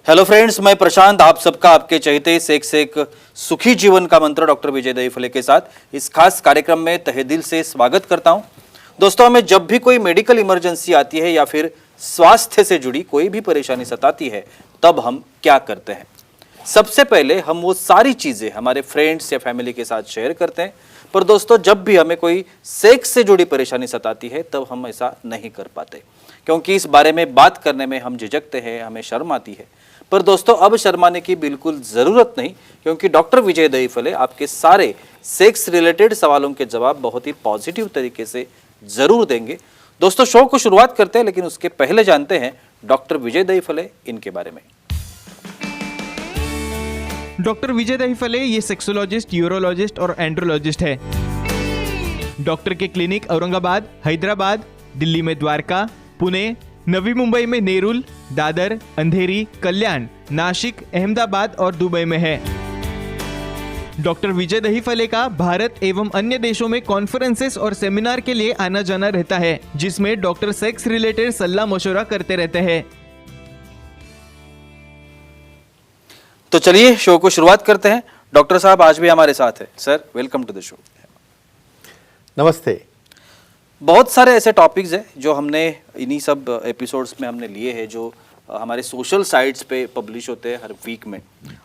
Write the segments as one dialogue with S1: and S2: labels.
S1: Hello friends, मैं प्रशांत आप सबका आपके चहेते सेक्स एक सुखी जीवन का मंत्र डॉक्टर विजय दहीफले के साथ इस खास कार्यक्रम में तहे दिल से स्वागत करता हूं। दोस्तों, हमें जब भी कोई मेडिकल इमरजेंसी आती है या फिर स्वास्थ्य से जुड़ी कोई भी परेशानी सताती है, तब हम क्या करते हैं? सबसे पहले हम वो सारी चीजें हमारे फ्रेंड्स या फैमिली के साथ शेयर करते हैं। पर दोस्तों, जब भी हमें कोई सेक्स से जुड़ी परेशानी सताती है, तब हम ऐसा नहीं कर पाते, क्योंकि इस बारे में बात करने में हम झिझकते हैं, हमें शर्म आती है। पर दोस्तों, अब शर्माने की बिल्कुल ज़रूरत नहीं, क्योंकि डॉक्टर विजय दहीफले आपके सारे सेक्स रिलेटेड सवालों के जवाब बहुत ही पॉजिटिव तरीके से ज़रूर देंगे। दोस्तों, शो को शुरुआत करते हैं, लेकिन उसके पहले जानते हैं डॉक्टर विजय दहीफले इनके बारे में।
S2: डॉक्टर विजय दहीफले ये सेक्सोलॉजिस्ट, यूरोलॉजिस्ट और एंड्रोलॉजिस्ट है। डॉक्टर के क्लिनिक औरंगाबाद, हैदराबाद, दिल्ली में द्वारका, पुणे, नवी मुंबई में नेरुल, दादर, अंधेरी, कल्याण, नासिक, अहमदाबाद और दुबई में है। डॉक्टर विजय दहीफले का भारत एवं अन्य देशों में कॉन्फ्रेंसेस और सेमिनार के लिए आना जाना रहता है, जिसमें डॉक्टर सेक्स रिलेटेड सलाह मशवरा करते रहते हैं।
S1: तो चलिए शो को शुरुआत करते हैं। डॉक्टर साहब आज भी हमारे साथ है। Sir, welcome to the show.
S3: नमस्ते।
S1: बहुत सारे ऐसे टॉपिक्स हैं जो हमने इन्हीं सब एपिसोड्स में हमने लिए हैं, जो हमारे सोशल साइट्स पे पब्लिश होते हैं हर वीक में।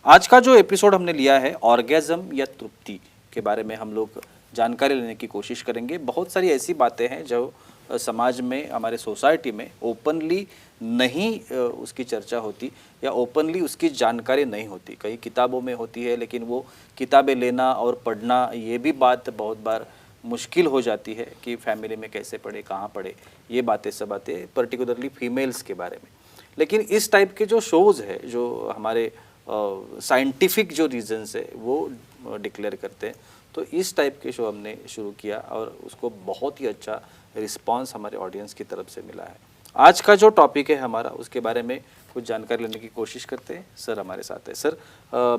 S1: आज का जो एपिसोड हमने लिया है, ऑर्गेज़म या तृप्ति के बारे में हम लोग जानकारी लेने की कोशिश करेंगे। बहुत सारी ऐसी बातें हैं जो समाज में, हमारे सोसाइटी में ओपनली नहीं उसकी चर्चा होती या ओपनली उसकी जानकारी नहीं होती। कई किताबों में होती है, लेकिन वो किताबें लेना और पढ़ना, ये भी बात बहुत बार मुश्किल हो जाती है कि फैमिली में कैसे पढ़े, कहाँ पढ़े, ये बातें सब बातें पर्टिकुलरली फीमेल्स के बारे में। लेकिन इस टाइप के जो शोज़ है, जो हमारे साइंटिफिक जो रीजंस है वो डिक्लेयर करते हैं, तो इस टाइप के शो हमने शुरू किया और उसको बहुत ही अच्छा रिस्पांस हमारे ऑडियंस की तरफ से मिला है। आज का जो टॉपिक है हमारा, उसके बारे में कुछ जानकारी लेने की कोशिश करते हैं। सर हमारे साथ है। सर,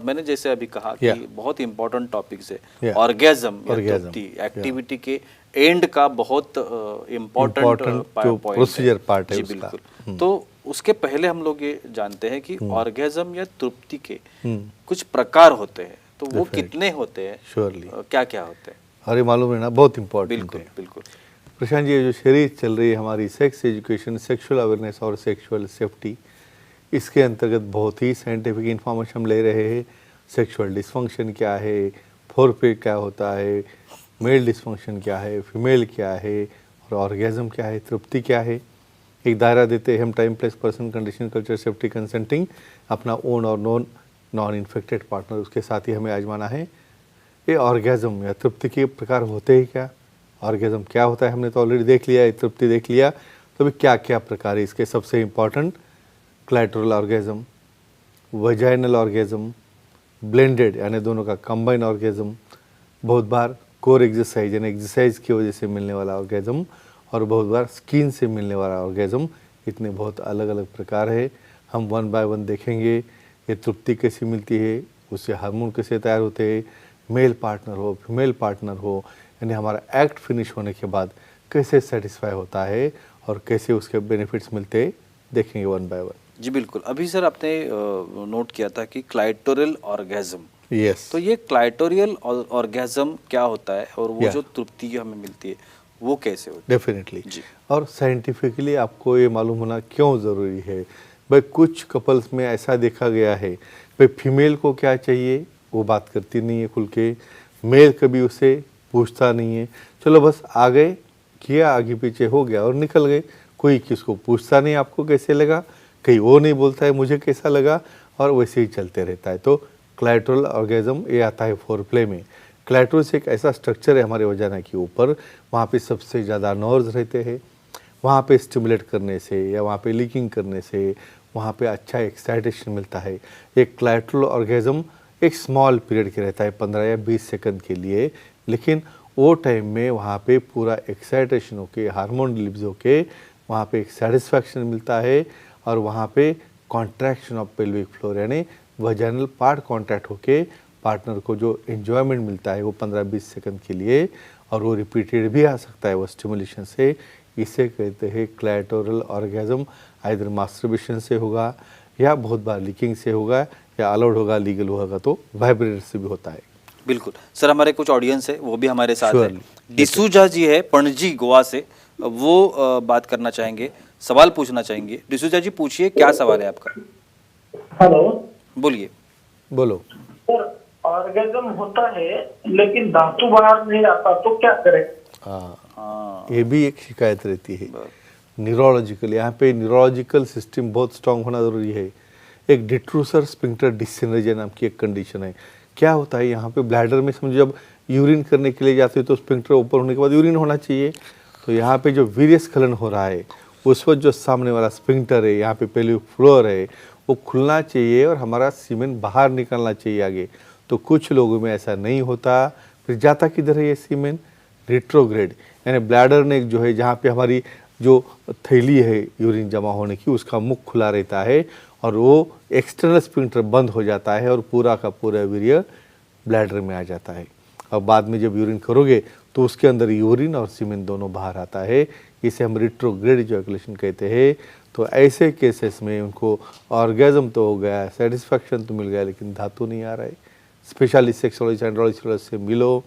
S1: मैंने जैसे अभी कहा कि बहुत इंपॉर्टेंट टॉपिक्स है। ऑर्गेज़म एक्टिविटी के एंड का बहुत इम्पोर्टेंट
S3: प्रोसीजर पार्ट है।
S1: जी बिल्कुल। तो उसके पहले हम लोग ये जानते हैं कि ऑर्गेज़म या तृप्ति के कुछ प्रकार होते हैं, तो वो कितने होते हैं,
S3: श्योरली
S1: क्या क्या होते हैं?
S3: अरे मालूम है ना, बहुत इम्पोर्टेंट।
S1: बिल्कुल बिल्कुल।
S3: प्रशांत जी, ये जो सीरीज चल रही है हमारी सेक्स एजुकेशन, सेक्सुअल अवेयरनेस और सेक्सुअल सेफ्टी, इसके अंतर्गत बहुत ही साइंटिफिक इंफॉर्मेशन हम ले रहे हैं। सेक्सुअल डिसफंक्शन क्या है, फोरप्ले क्या होता है, मेल डिसफंक्शन क्या है, फीमेल क्या है, और ऑर्गेज़म क्या है, तृप्ति क्या है। एक दायरा देते हैं हम, time, place, person, condition, culture, safety, consenting, अपना ओन और नॉन इन्फेक्टेड पार्टनर, उसके साथ ही हमें आजमाना है। ये ऑर्गेज़म या तृप्ति के प्रकार होते हैं क्या, ऑर्गेज़म क्या होता है हमने तो ऑलरेडी देख लिया, तृप्ति देख लिया, तो भी क्या क्या प्रकार है इसके। सबसे important clitoral orgasm, vaginal orgasm, blended यानी दोनों का कंबाइन ऑर्गेज़म, बहुत बार कोर एक्सरसाइज यानी एक्सरसाइज की वजह से मिलने वाला ऑर्गेज़म, और बहुत बार स्किन से मिलने वाला ऑर्गेज़म। इतने बहुत अलग अलग प्रकार है। हम वन बाय वन देखेंगे। ये तृप्ति कैसी मिलती है, उससे हार्मोन कैसे तैयार होते हैं, मेल पार्टनर हो, फीमेल पार्टनर हो, यानी हमारा एक्ट फिनिश होने के बाद कैसे सेटिस्फाई होता है और कैसे उसके बेनिफिट्स मिलते हैं, देखेंगे वन बाय वन।
S1: जी बिल्कुल। अभी सर आपने नोट किया था कि क्लाइटोरियल ऑर्गेज़म।
S3: यस।
S1: तो ये क्लाइटोरियल ऑर्गेज़म क्या होता है और वो जो तृप्ति हमें मिलती है वो कैसे होती है?
S3: डेफिनेटली। और साइंटिफिकली आपको ये मालूम होना क्यों ज़रूरी है भाई, कुछ कपल्स में ऐसा देखा गया है भाई, फीमेल को क्या चाहिए वो बात करती नहीं है खुल के, मेल कभी उसे पूछता नहीं है। चलो बस आ गए, किया, आगे पीछे हो गया और निकल गए। कोई किसको पूछता नहीं आपको कैसे लगा, कहीं वो नहीं बोलता है मुझे कैसा लगा, और वैसे ही चलते रहता है। तो क्लैटरल ऑर्गेज़म ये आता है फोरप्ले में। क्लैटरस एक ऐसा स्ट्रक्चर है हमारे वजाना के ऊपर, वहाँ पे सबसे ज़्यादा नर्व्स रहते हैं। वहाँ पे स्टिमुलेट करने से या वहाँ पे लीकिंग करने से वहाँ पे अच्छा एक्साइटेशन मिलता है। एक क्लैटरल ऑर्गेज़म एक स्मॉल पीरियड के रहता है, 15 या 20 सेकंड के लिए, लेकिन वो टाइम में वहाँ पे पूरा एक्साइटेशन होके, हार्मोन रिलीज होके वहाँ पे एक सेटिस्फैक्शन मिलता है, और वहाँ पे कॉन्ट्रैक्शन ऑफ पेल्विक फ्लोर यानी वजाइनल पार्ट कॉन्ट्रैक्ट होके पार्टनर को जो एन्जॉयमेंट मिलता है वो 15-20 सेकंड के लिए, और वो रिपीटेड भी आ सकता है वो स्टिमुलेशन से। इसे कहते हैं क्लैटोरल ऑर्गेज़म। आइदर मास्टरबेशन से होगा या बहुत बार लीकिंग से होगा या अलाउड होगा, लीगल होगा तो वाइब्रेटर से भी होता है।
S1: बिल्कुल सर, हमारे कुछ ऑडियंस है वो भी हमारे साथ है।
S3: Surely.
S1: डिसूजा जी है पणजी गोवा से, वो बात करना चाहेंगे, सवाल पूछना चाहेंगे। डिसूजा जी पूछिए, क्या सवाल है आपका?
S4: हेलो
S1: बोलिए।
S3: बोलो।
S4: सर, ऑर्गेजम होता है लेकिन धातु बाहर नहीं आता तो क्या करें?
S1: हाँ,
S3: ये भी एक शिकायत रहती है न्यूरोलॉजिकल। यहाँ पे न्यूरोलॉजिकल सिस्टम बहुत स्ट्रांग होना जरूरी है। एक डिट्रूसर स्पिंक्टर डिसिनर्जिया नाम की एक कंडीशन है। क्या होता है यहाँ पे ब्लैडर में, समझो जब यूरिन करने के लिए जाते हो तो स्पिंक्टर ओपन होने के बाद यूरिन होना चाहिए। तो यहाँ पे जो वीर्य स्खलन हो रहा है उस वक्त जो सामने वाला स्पिंक्टर है, यहाँ पे पेल्विक फ्लोर है, वो खुलना चाहिए और हमारा सीमेन बाहर निकलना चाहिए आगे। तो कुछ लोगों में ऐसा नहीं होता। फिर जाता किधर है ये सीमेन? रिट्रोग्रेड, यानी ब्लैडर ने जो है जहाँ पे हमारी जो थैली है यूरिन जमा होने की, उसका मुख खुला रहता है और वो एक्सटर्नल स्पिंक्टर बंद हो जाता है और पूरा का पूरा वीर्य ब्लैडर में आ जाता है। और बाद में जब यूरिन करोगे तो उसके अंदर यूरिन और सीमेन दोनों बाहर आता है। इसे हम रिट्रोग्रेड इजैकुलेशन कहते हैं। तो ऐसे केसेस में उनको ऑर्गेजम तो हो गया, सेटिस्फैक्शन तो मिल गया, लेकिन धातु नहीं आ रहा है। स्पेशलिस्ट सेक्सोलॉजिस्ट एंड्रोलॉजिस्ट से मिलो,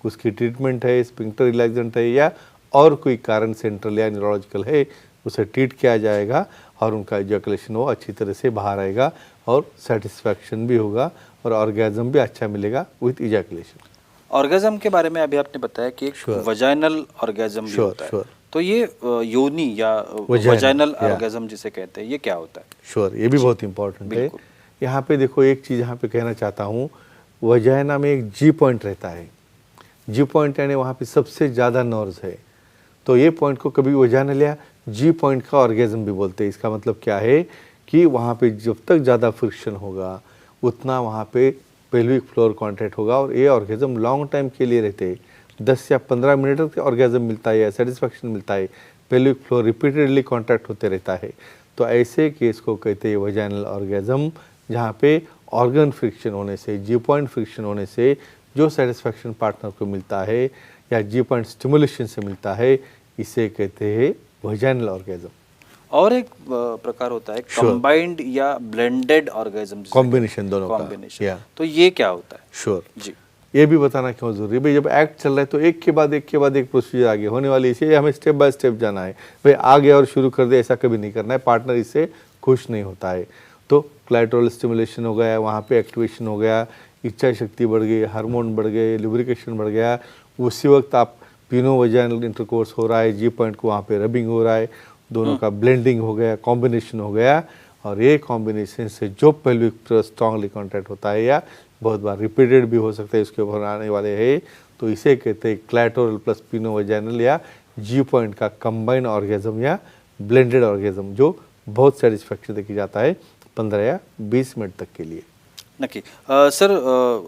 S3: उसकी ट्रीटमेंट है, स्पिंक्टर रिलैक्सेंट है या और कोई कारण सेंट्रल या न्यूरोलॉजिकल है, उसे ट्रीट किया जाएगा और उनका इजैकुलेशन वो अच्छी तरह से बाहर आएगा और सेटिस्फैक्शन भी होगा और ऑर्गेजम भी अच्छा मिलेगा विथ इजैकुलेशन।
S1: ऑर्गेजम के बारे में अभी आपने बताया कि एक वजाइनल ऑर्गेजम भी होता है। तो ये योनि या वजाइनल ऑर्गेजम जिसे कहते हैं, ये क्या होता है?
S3: श्योर, ये भी बहुत इंपॉर्टेंट है। यहाँ पे देखो, एक चीज़ यहाँ पे कहना चाहता हूँ, वजाइना में एक जी पॉइंट रहता है। जी पॉइंट यानी वहाँ पे सबसे ज़्यादा नर्व्स है। तो ये पॉइंट को कभी वजाइनल या जी पॉइंट का ऑर्गेजम भी बोलते हैं। इसका मतलब क्या है कि वहाँ पे जब तक ज़्यादा फ्रिक्शन होगा उतना वहाँ पे पेल्विक फ्लोर कॉन्टैक्ट होगा और ये ऑर्गेजम लॉन्ग टाइम के लिए रहते हैं। 10 या 15 मिनट तक ऑर्गेजम मिलता है या सेटिस्फैक्शन मिलता है। पेल्विक फ्लोर रिपीटेडली कॉन्टैक्ट होते रहता है। तो ऐसे केस को कहते हैं वजाइनल ऑर्गेजम, जहाँ पे ऑर्गन फ्रिक्शन होने से, जी पॉइंट फ्रिक्शन होने से जो सेटिस्फैक्शन पार्टनर को मिलता है या जी पॉइंट स्टिमुलेशन से मिलता है, इसे कहते हैं वजाइनल ऑर्गेजम।
S1: और एक प्रकार होता है कंबाइंड या ब्लेंडेड ऑर्गेजम,
S3: कॉम्बिनेशन दोनों का।
S1: कॉम्बिनेशन। तो ये क्या होता है?
S3: श्योर
S1: जी,
S3: ये भी बताना क्यों जरूरी है भाई। जब एक्ट चल रहा है तो एक के बाद एक प्रोसीजर आगे होने वाली, इसे हमें स्टेप बाय स्टेप जाना है भाई। आगे और शुरू कर दे ऐसा कभी नहीं करना है, पार्टनर इससे खुश नहीं होता है। तो क्लाइटोरल स्टिमुलेशन हो गया, वहाँ पे एक्टिवेशन हो गया, इच्छा शक्ति बढ़ गई, हार्मोन बढ़ गए, लुब्रिकेशन बढ़ गया, उसी वक्त आप पिनो वजाइनल इंटरकोर्स हो रहा है, जी पॉइंट को वहाँ पे रबिंग हो रहा है, दोनों का ब्लेंडिंग हो गया, कॉम्बिनेशन हो गया। और ये कॉम्बिनेशन से जो पेल्विक स्ट्रांगली कॉन्टैक्ट होता है या बहुत बार रिपीटेड भी हो सकता है, इसके ऊपर आने वाले हैं, तो इसे कहते हैं क्लैटोरल प्लस पिनो वजाइनल या जी पॉइंट का कंबाइंड ऑर्गेजम या ब्लेंडेड ऑर्गेजम, जो बहुत सेटिस्फैक्शन देखी जाता है 15 या 20 मिनट तक के लिए।
S1: नक्की। सर,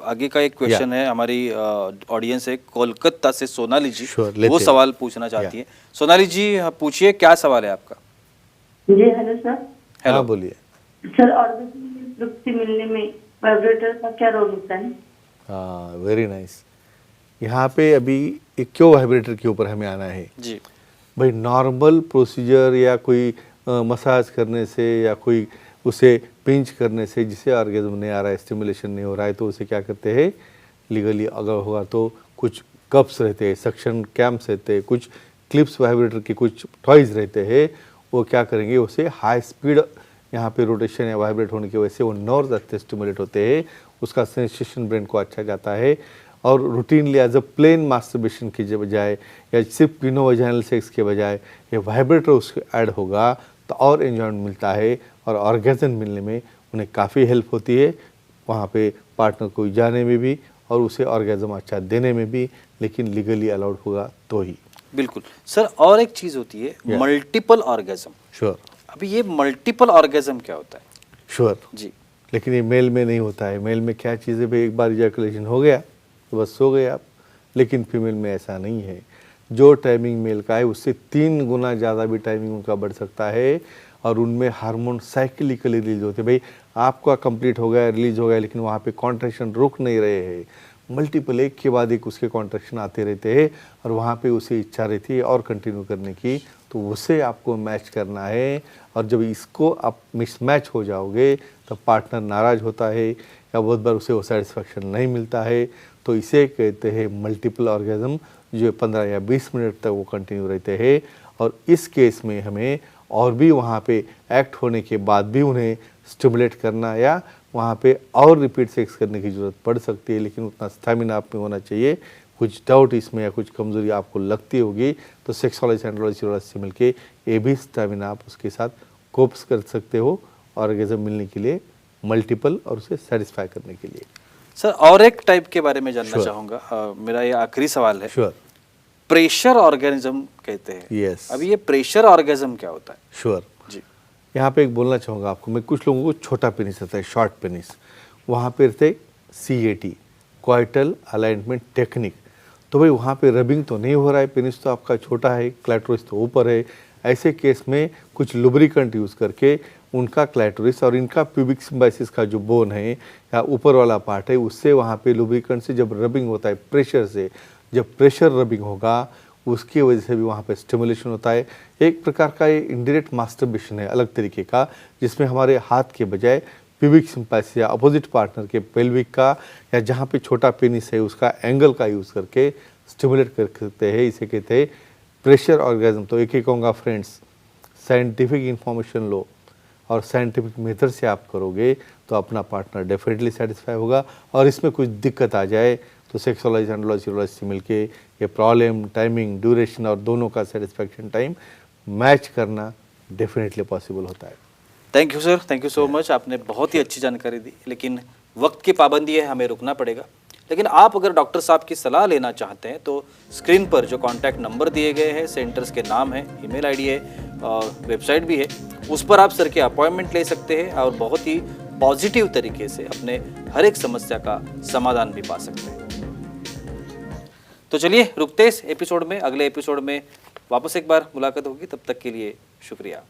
S1: आगे का एक क्वेश्चन है, हमारी ऑडियंस है कोलकाता से सोनाली जी, वो सवाल पूछना चाहती है। सोनाली जी पूछिए, क्या सवाल है आपका?
S5: जी हेलो सर।
S3: हेलो, बोलिए
S5: सर, ऑर्गेजम में तृप्ति मिलने में वाइब्रेटर का क्या रोल होता है?
S3: हाँ, वेरी नाइस। यहाँ पे अभी एक क्यों वाइब्रेटर के ऊपर हमें आना है
S1: जी
S3: भाई। नॉर्मल प्रोसीजर या कोई मसाज करने से या कोई उसे पिंच करने से जिसे ऑर्गेजम नहीं आ रहा है, स्टिमुलेशन नहीं हो रहा है, तो उसे क्या करते हैं लीगली अगर होगा तो कुछ कप्स रहते हैं, सक्शन कैम्प्स रहते हैं, कुछ क्लिप्स वाइब्रेटर के कुछ टॉयज रहते हैं, वो क्या करेंगे उसे हाई स्पीड यहाँ पे रोटेशन या वाइब्रेट होने की वजह से वो नर्व्स अच्छे स्टिमुलेट होते हैं, उसका सेंसेशन ब्रेन को अच्छा जाता है। और routinely as a plain masturbation की बजाय या सिर्फ पिनो वजाइनल सेक्स के बजाय ये वाइब्रेटर उसको ऐड होगा तो और एंजॉयमेंट मिलता है और ऑर्गेजम मिलने में उन्हें काफ़ी हेल्प होती है, वहाँ पे पार्टनर को जाने में भी और उसे ऑर्गेजम अच्छा देने में भी, लेकिन लीगली अलाउड होगा तो ही।
S1: बिल्कुल सर। और एक चीज़ होती है मल्टीपल ऑर्गेजम।
S3: श्योर।
S1: अभी ये मल्टीपल ऑर्गेजम क्या होता है?
S3: श्योर
S1: जी,
S3: लेकिन ये मेल में नहीं होता है। मेल में क्या चीज़ है भाई, एक बार इजैकुलेशन हो गया तो बस सो गए आप, लेकिन फीमेल में ऐसा नहीं है। जो टाइमिंग मेल का है उससे 3 गुना ज़्यादा भी टाइमिंग उनका बढ़ सकता है और उनमें हार्मोन साइक्लिकली रिलीज होते हैं। भाई आपका कंप्लीट हो गया, रिलीज हो गया, लेकिन वहाँ पे कॉन्ट्रैक्शन रुक नहीं रहे हैं, मल्टीपल एक के बाद एक उसके कॉन्ट्रैक्शन आते रहते हैं और वहाँ पे उसे इच्छा रहती है और कंटिन्यू करने की, तो उसे आपको मैच करना है। और जब इसको आप मिसमैच हो जाओगे तो पार्टनर नाराज़ होता है या बहुत बार उसे वो सेटिस्फैक्शन नहीं मिलता है। तो इसे कहते हैं मल्टीपल ऑर्गेज़म, जो 15 या 20 मिनट तक वो कंटिन्यू रहते हैं। और इस केस में हमें और भी वहाँ पे एक्ट होने के बाद भी उन्हें स्टिमुलेट करना या वहाँ पे और रिपीट सेक्स करने की ज़रूरत पड़ सकती है, लेकिन उतना स्टैमिना आप में होना चाहिए। कुछ डाउट इसमें या कुछ कमज़ोरी आपको लगती होगी तो सेक्सोलॉजिस्ट एंड्रोलॉजिस्ट से मिलके ये भी स्टैमिना आप उसके साथ कोप्स कर सकते हो ऑर्गेज़म मिलने के लिए, मल्टीपल और उसे सेटिस्फाई करने के लिए।
S1: सर और एक टाइप के बारे में जानना
S3: Sure.
S1: चाहूँगा, मेरा ये आखिरी सवाल है।
S3: श्योर।
S1: प्रेशर ऑर्गेनिज्म कहते हैं।
S3: Yes.
S1: अभी ये प्रेशर ऑर्गेज्म क्या होता है?
S3: श्योर।
S1: जी।
S3: यहाँ पे एक बोलना चाहूँगा आपको, मैं कुछ लोगों को छोटा पेनिस रहता है, शॉर्ट पेनिस, वहाँ पे रहते CAT, कोइटल अलाइनमेंट टेक्निक। तो भाई वहाँ पे रबिंग तो नहीं हो रहा है, पेनिस तो आपका छोटा है, क्लैटोरिस तो ऊपर है। ऐसे केस में कुछ लुब्रिकेंट यूज़ करके उनका क्लैटोरिस और इनका प्यूबिक सिम्बाइसिस का जो बोन है या ऊपर वाला पार्ट है, उससे वहाँ पे लुब्रिकेंट से जब रबिंग होता है प्रेशर से, जब प्रेशर रबिंग होगा उसकी वजह से भी वहाँ पे स्टिमुलेशन होता है। एक प्रकार का ये इंडायरेक्ट मास्टरबेशन है अलग तरीके का, जिसमें हमारे हाथ के बजाय प्यूबिक सिम्पाइसिस या अपोजिट पार्टनर के पेल्विक का या जहाँ पे छोटा पेनिस है उसका एंगल का यूज़ करके स्टिमुलेट कर सकते हैं। इसे कहते हैं प्रेशर ऑर्गेज्म। तो एक ही कहूँगा फ्रेंड्स, साइंटिफिक इंफॉर्मेशन लो और साइंटिफिक मेथड से आप करोगे तो अपना पार्टनर डेफिनेटली सेटिस्फाई होगा। और इसमें कुछ दिक्कत आ जाए तो सेक्सोलॉजिस्ट एंड्रोलॉजिस्ट से मिलके ये प्रॉब्लम, टाइमिंग, ड्यूरेशन और दोनों का सेटिस्फैक्शन टाइम मैच करना डेफिनेटली पॉसिबल होता है।
S1: Thank you sir, thank you so much. आपने बहुत ही अच्छी जानकारी दी, लेकिन वक्त की पाबंदी है, हमें रुकना पड़ेगा। लेकिन आप अगर डॉक्टर साहब की सलाह लेना चाहते हैं तो स्क्रीन पर जो कॉन्टैक्ट नंबर दिए गए हैं, सेंटर्स के नाम है, ईमेल आईडी है, वेबसाइट भी है, उस पर आप सर की अपॉइंटमेंट ले सकते हैं और बहुत ही पॉजिटिव तरीके से अपने हर एक समस्या का समाधान भी पा सकते हैं। तो चलिए रुकते इस एपिसोड में, अगले एपिसोड में वापस एक बार मुलाकात होगी। तब तक के लिए शुक्रिया।